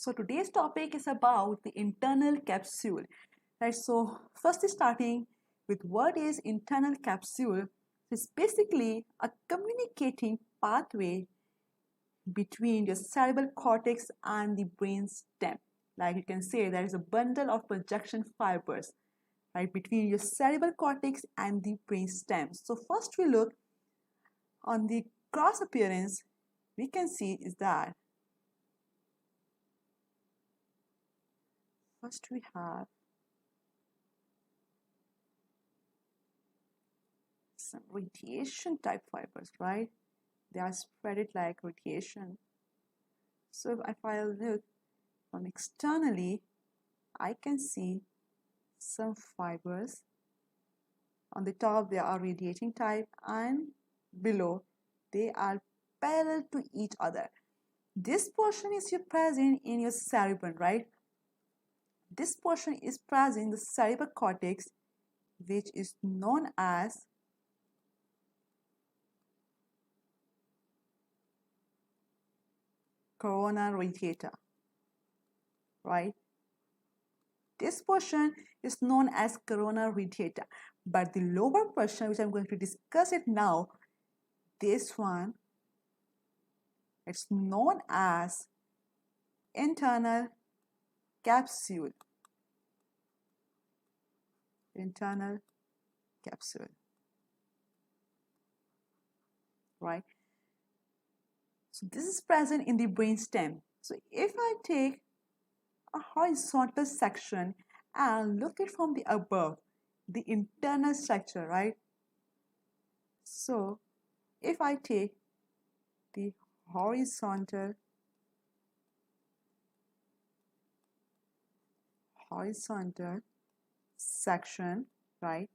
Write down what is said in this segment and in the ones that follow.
So today's topic is about the internal capsule. Right. So first starting with what is internal capsule. It's basically a communicating pathway between your cerebral cortex and the brain stem. Like you can say there is a bundle of projection fibers, right, between your cerebral cortex and the brain stem. So first we look on the cross appearance. We can see is that first we have some radiation type fibers, right? They are spread it like radiation. So if I look from externally, I can see some fibers. On the top, they are radiating type, and below, they are parallel to each other. This portion is present in your cerebrum, right? This portion is present in the cerebral cortex, which is known as corona radiata, right? This portion is known as corona radiata, but the lower portion, which I'm going to discuss it now, this one, it's known as internal capsule. Internal capsule, right? So this is present in the brain stem. So if I take a horizontal section and look it from the above, the internal structure, right? So if I take the horizontal section, right,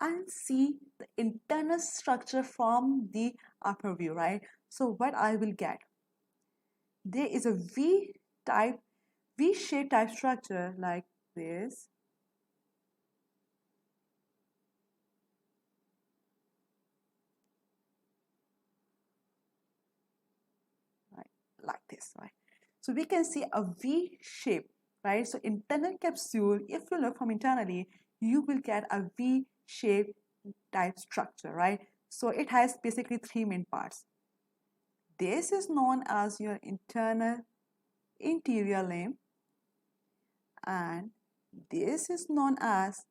and see the internal structure from the upper view, right? So what I will get, there is a V-shaped type structure like this, right, like this, right? So we can see a V shape, right? So internal capsule, if you look from internally, you will get a V-shaped type structure, right? So it has basically three main parts. This is known as your interior limb, and this is known as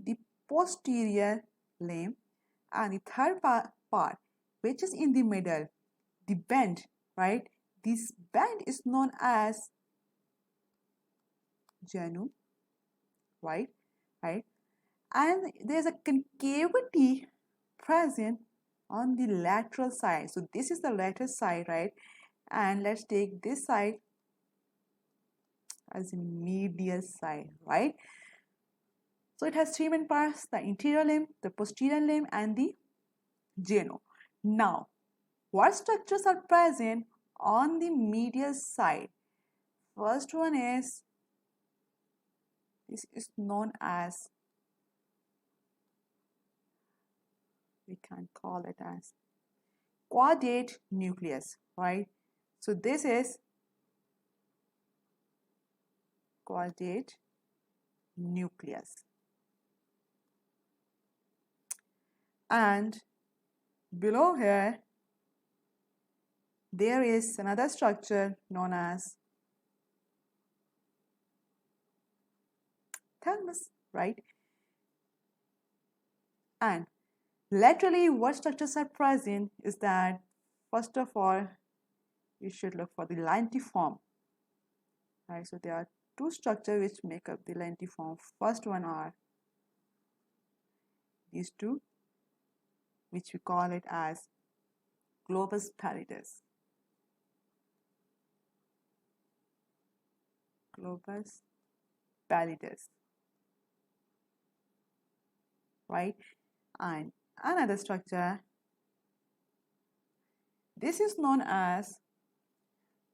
the posterior limb, and the third part, which is in the middle, the bend, right? This bend is known as genu, right? Right? And there's a concavity present on the lateral side. So this is the lateral side, right? And let's take this side as the medial side, right? So it has three main parts: the interior limb, the posterior limb, and the genu. Now, what structures are present on the medial side? First one is, this is known as, we can call it as caudate nucleus, right? So this is caudate nucleus. And below here, there is another structure known as thalamus, right? And laterally, what structures are present is that, first of all, you should look for the lentiform, right? So there are two structures which make up the lentiform. First one are these two, which we call it as globus pallidus. Globus pallidus, right? And another structure, this is known as,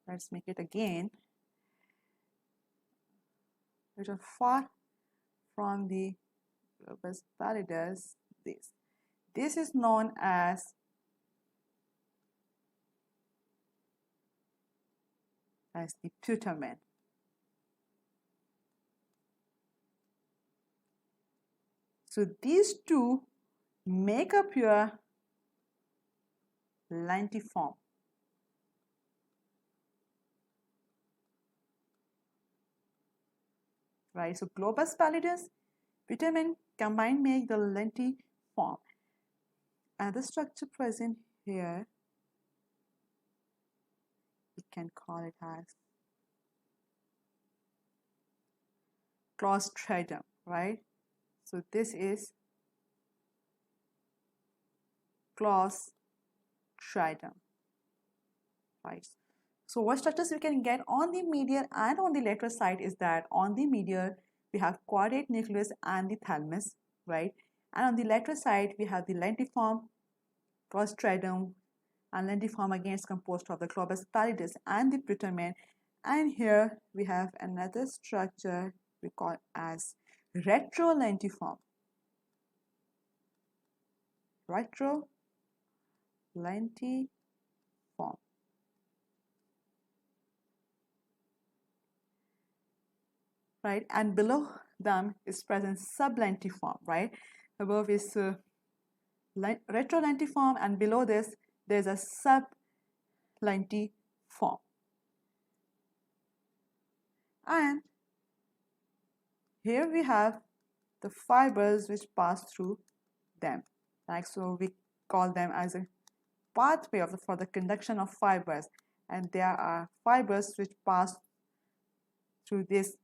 let's make it again, which are far from the globus pallidus, this is known as as the putamen. So these two make up your lentiform. Right, so globus pallidus, putamen combined make the lentiform. Another structure present here, we can call it as clostridium, right? So this is clostridium, right? So what structures we can get on the medial and on the lateral side is that on the medial we have quadrate nucleus and the thalamus, right? And on the lateral side we have the lentiform, clostridium, and lentiform again is composed of the globus pallidus and the putamen. And here we have another structure we call as retrolentiform. Retrolentiform. Right, and below them is present sublentiform, right? Above is retrolentiform, and below this there's a sublentiform. And here we have the fibers which pass through them, like so we call them as a pathway for the conduction of fibers, and there are fibers which pass through this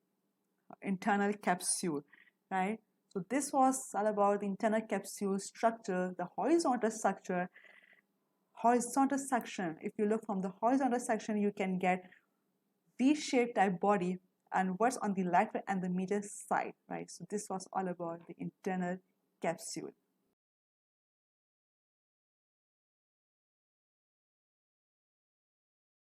internal capsule, right? So this was all about the internal capsule structure, the horizontal structure. Horizontal section, if you look from the horizontal section, you can get V-shaped type body and what's on the lateral and the medial side, right? So this was all about the internal capsule.